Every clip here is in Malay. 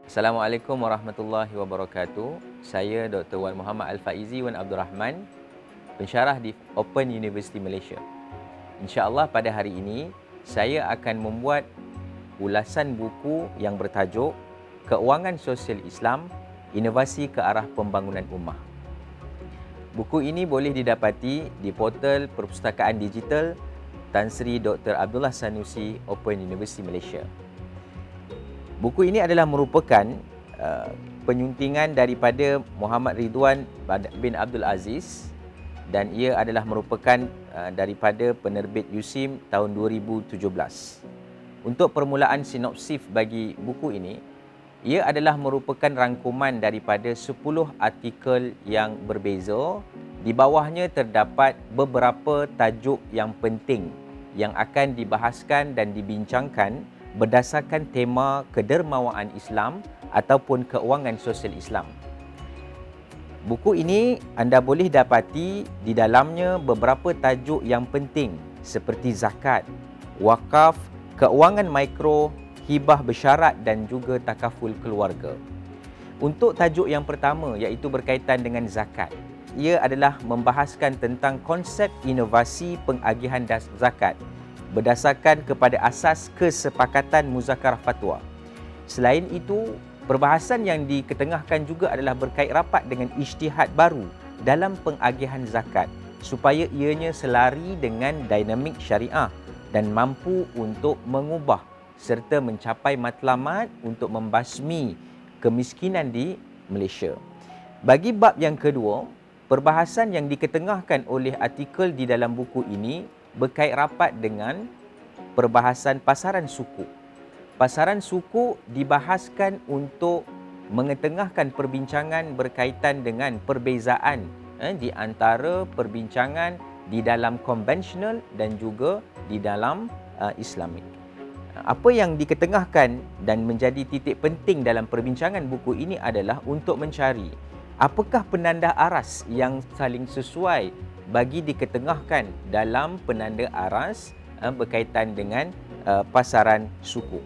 Assalamualaikum warahmatullahi wabarakatuh. Saya Dr. Wan Muhammad Al-Faizi Wan Abdul Rahman, pensyarah di Open University Malaysia. InsyaAllah pada hari ini, saya akan membuat ulasan buku yang bertajuk Keuangan Sosial Islam, Inovasi ke Arah Pembangunan Ummah. Buku ini boleh didapati di portal Perpustakaan Digital Tan Sri Dr. Abdullah Sanusi Open University Malaysia. Buku ini adalah merupakan penyuntingan daripada Muhammad Ridwan bin Abdul Aziz dan ia adalah merupakan daripada penerbit USIM tahun 2017. Untuk permulaan sinopsis bagi buku ini, ia adalah merupakan rangkuman daripada 10 artikel yang berbeza. Di bawahnya terdapat beberapa tajuk yang penting yang akan dibahaskan dan dibincangkan berdasarkan tema kedermawaan Islam ataupun keuangan sosial Islam. Buku ini anda boleh dapati di dalamnya beberapa tajuk yang penting seperti zakat, wakaf, keuangan mikro, hibah bersyarat dan juga takaful keluarga. Untuk tajuk yang pertama iaitu berkaitan dengan zakat. Ia adalah membahaskan tentang konsep inovasi pengagihan zakat berdasarkan kepada asas kesepakatan muzakarah fatwa. Selain itu, perbahasan yang diketengahkan juga adalah berkait rapat dengan ijtihad baru dalam pengagihan zakat supaya ianya selari dengan dinamik syariah dan mampu untuk mengubah serta mencapai matlamat untuk membasmi kemiskinan di Malaysia. Bagi bab yang kedua, perbahasan yang diketengahkan oleh artikel di dalam buku ini berkait rapat dengan perbahasan pasaran suku. Pasaran suku dibahaskan untuk mengetengahkan perbincangan berkaitan dengan perbezaan di antara perbincangan di dalam konvensional dan juga di dalam Islamik. Apa yang diketengahkan dan menjadi titik penting dalam perbincangan buku ini adalah untuk mencari apakah penanda aras yang saling sesuai bagi diketengahkan dalam penanda aras berkaitan dengan pasaran suku.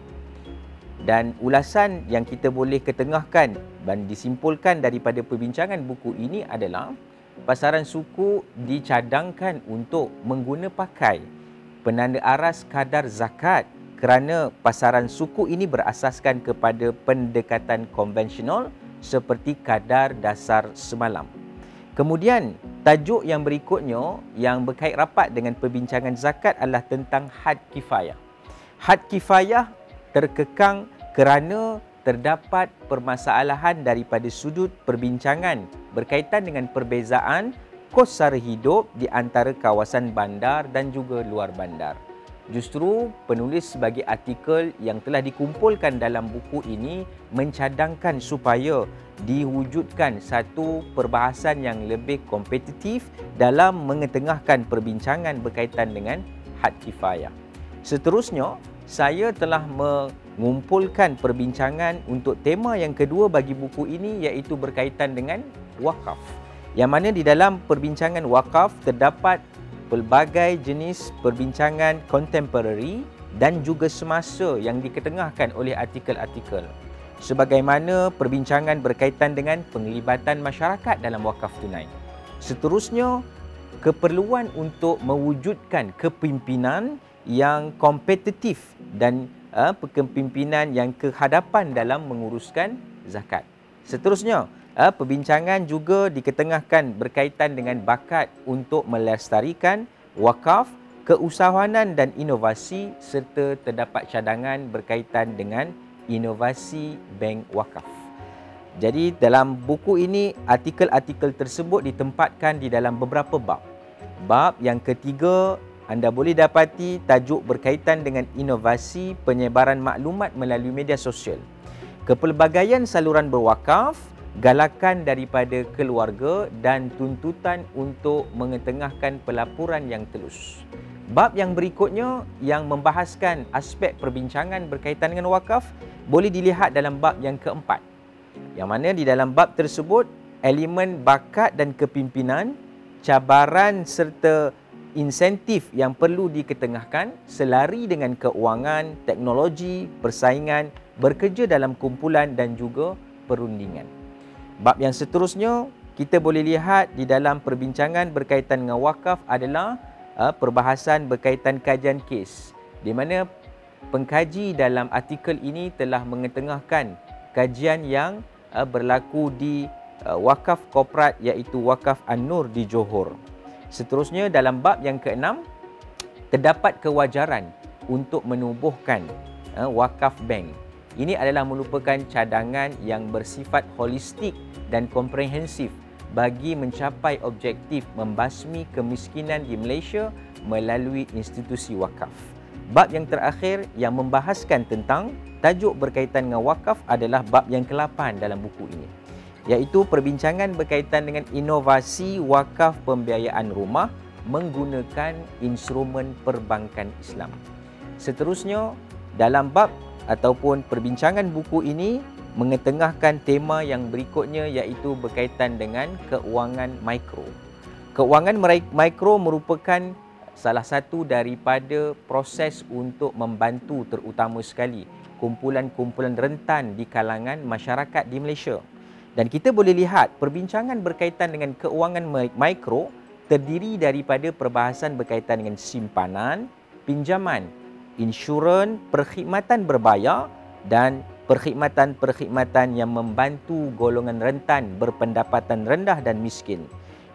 Dan ulasan yang kita boleh ketengahkan dan disimpulkan daripada perbincangan buku ini adalah pasaran suku dicadangkan untuk mengguna pakai penanda aras kadar zakat kerana pasaran suku ini berasaskan kepada pendekatan konvensional seperti kadar dasar semalam. Kemudian, tajuk yang berikutnya yang berkait rapat dengan perbincangan zakat adalah tentang had kifayah. Had kifayah terkekang kerana terdapat permasalahan daripada sudut perbincangan berkaitan dengan perbezaan kos sara hidup di antara kawasan bandar dan juga luar bandar. Justru penulis bagi artikel yang telah dikumpulkan dalam buku ini mencadangkan supaya diwujudkan satu perbahasan yang lebih kompetitif dalam mengetengahkan perbincangan berkaitan dengan had kifayah. Seterusnya, saya telah mengumpulkan perbincangan untuk tema yang kedua bagi buku ini iaitu berkaitan dengan wakaf. Yang mana di dalam perbincangan wakaf terdapat pelbagai jenis perbincangan contemporary dan juga semasa yang diketengahkan oleh artikel-artikel. Sebagaimana perbincangan berkaitan dengan penglibatan masyarakat dalam wakaf tunai. Seterusnya, keperluan untuk mewujudkan kepimpinan yang kompetitif dan kepimpinan yang kehadapan dalam menguruskan zakat. Seterusnya, perbincangan juga diketengahkan berkaitan dengan bakat untuk melestarikan wakaf, keusahawanan dan inovasi serta terdapat cadangan berkaitan dengan inovasi bank wakaf. Jadi dalam buku ini, artikel-artikel tersebut ditempatkan di dalam beberapa bab. Bab yang ketiga, anda boleh dapati tajuk berkaitan dengan inovasi penyebaran maklumat melalui media sosial. Kepelbagaian saluran berwakaf, galakan daripada keluarga dan tuntutan untuk mengetengahkan pelaporan yang telus. Bab yang berikutnya yang membahaskan aspek perbincangan berkaitan dengan wakaf boleh dilihat dalam bab yang keempat. Yang mana di dalam bab tersebut, elemen bakat dan kepimpinan, cabaran serta insentif yang perlu diketengahkan selari dengan keuangan, teknologi, persaingan bekerja dalam kumpulan dan juga perundingan. Bab yang seterusnya, kita boleh lihat di dalam perbincangan berkaitan dengan wakaf adalah perbahasan berkaitan kajian kes, di mana pengkaji dalam artikel ini telah mengetengahkan kajian yang berlaku di wakaf korporat iaitu Wakaf An-Nur di Johor. Seterusnya dalam bab yang ke-6, terdapat kewajaran untuk menubuhkan wakaf bank. Ini adalah merupakan cadangan yang bersifat holistik dan komprehensif bagi mencapai objektif membasmi kemiskinan di Malaysia melalui institusi wakaf. Bab yang terakhir yang membahaskan tentang tajuk berkaitan dengan wakaf adalah bab yang ke-8 dalam buku ini, iaitu perbincangan berkaitan dengan inovasi wakaf pembiayaan rumah menggunakan instrumen perbankan Islam. Seterusnya, dalam bab ataupun perbincangan buku ini mengetengahkan tema yang berikutnya, iaitu berkaitan dengan keuangan mikro. Keuangan mikro merupakan salah satu daripada proses untuk membantu terutama sekali kumpulan-kumpulan rentan di kalangan masyarakat di Malaysia. Dan kita boleh lihat perbincangan berkaitan dengan keuangan mikro terdiri daripada perbahasan berkaitan dengan simpanan, pinjaman, insurans, perkhidmatan berbayar dan perkhidmatan-perkhidmatan yang membantu golongan rentan berpendapatan rendah dan miskin.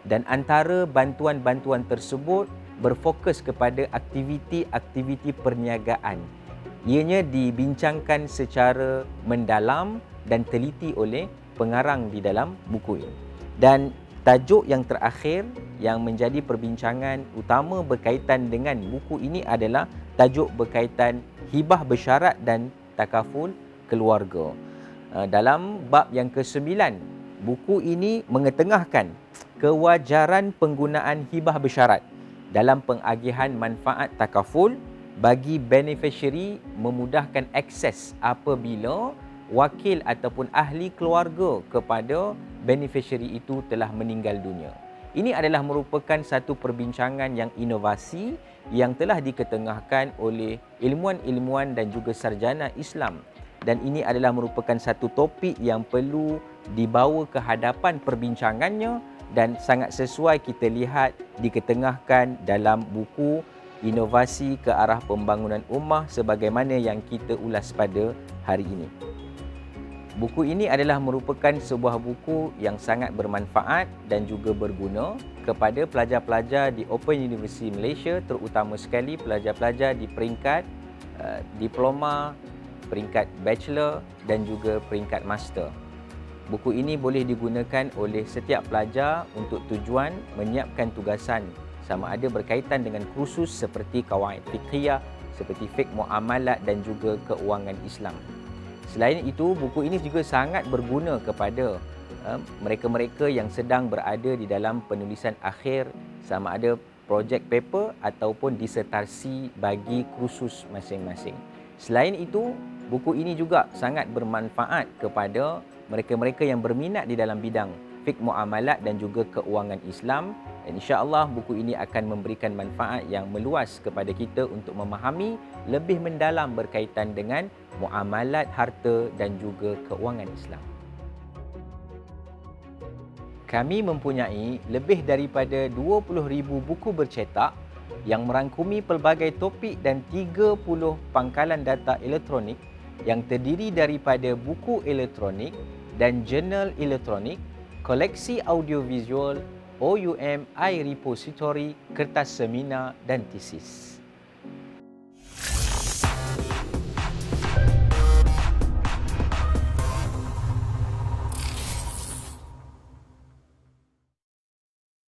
Dan antara bantuan-bantuan tersebut berfokus kepada aktiviti-aktiviti perniagaan. Ianya dibincangkan secara mendalam dan teliti oleh pengarang di dalam buku ini. Dan tajuk yang terakhir yang menjadi perbincangan utama berkaitan dengan buku ini adalah tajuk berkaitan hibah bersyarat dan takaful keluarga. Dalam bab yang ke-9, buku ini mengetengahkan kewajaran penggunaan hibah bersyarat dalam pengagihan manfaat takaful bagi beneficiary, memudahkan akses apabila wakil ataupun ahli keluarga kepada beneficiary itu telah meninggal dunia. Ini adalah merupakan satu perbincangan yang inovasi yang telah diketengahkan oleh ilmuwan-ilmuwan dan juga sarjana Islam. Dan ini adalah merupakan satu topik yang perlu dibawa ke hadapan perbincangannya dan sangat sesuai kita lihat diketengahkan dalam buku Inovasi ke Arah Pembangunan Ummah sebagaimana yang kita ulas pada hari ini. Buku ini adalah merupakan sebuah buku yang sangat bermanfaat dan juga berguna kepada pelajar-pelajar di Open University Malaysia, terutama sekali pelajar-pelajar di peringkat diploma, peringkat bachelor dan juga peringkat master. Buku ini boleh digunakan oleh setiap pelajar untuk tujuan menyiapkan tugasan sama ada berkaitan dengan kursus seperti kawaid fiqhiyah, seperti fiqh muamalat dan juga keuangan Islam. Selain itu, buku ini juga sangat berguna kepada mereka-mereka yang sedang berada di dalam penulisan akhir sama ada projek paper ataupun disertasi bagi kursus masing-masing. Selain itu, buku ini juga sangat bermanfaat kepada mereka-mereka yang berminat di dalam bidang fiqh muamalat dan juga keuangan Islam. Dan insya-Allah buku ini akan memberikan manfaat yang meluas kepada kita untuk memahami lebih mendalam berkaitan dengan muamalat harta dan juga keuangan Islam. Kami mempunyai lebih daripada 20,000 buku bercetak yang merangkumi pelbagai topik dan 30 pangkalan data elektronik yang terdiri daripada buku elektronik dan jurnal elektronik, koleksi audiovisual, OUM, iRepository, kertas seminar dan tesis.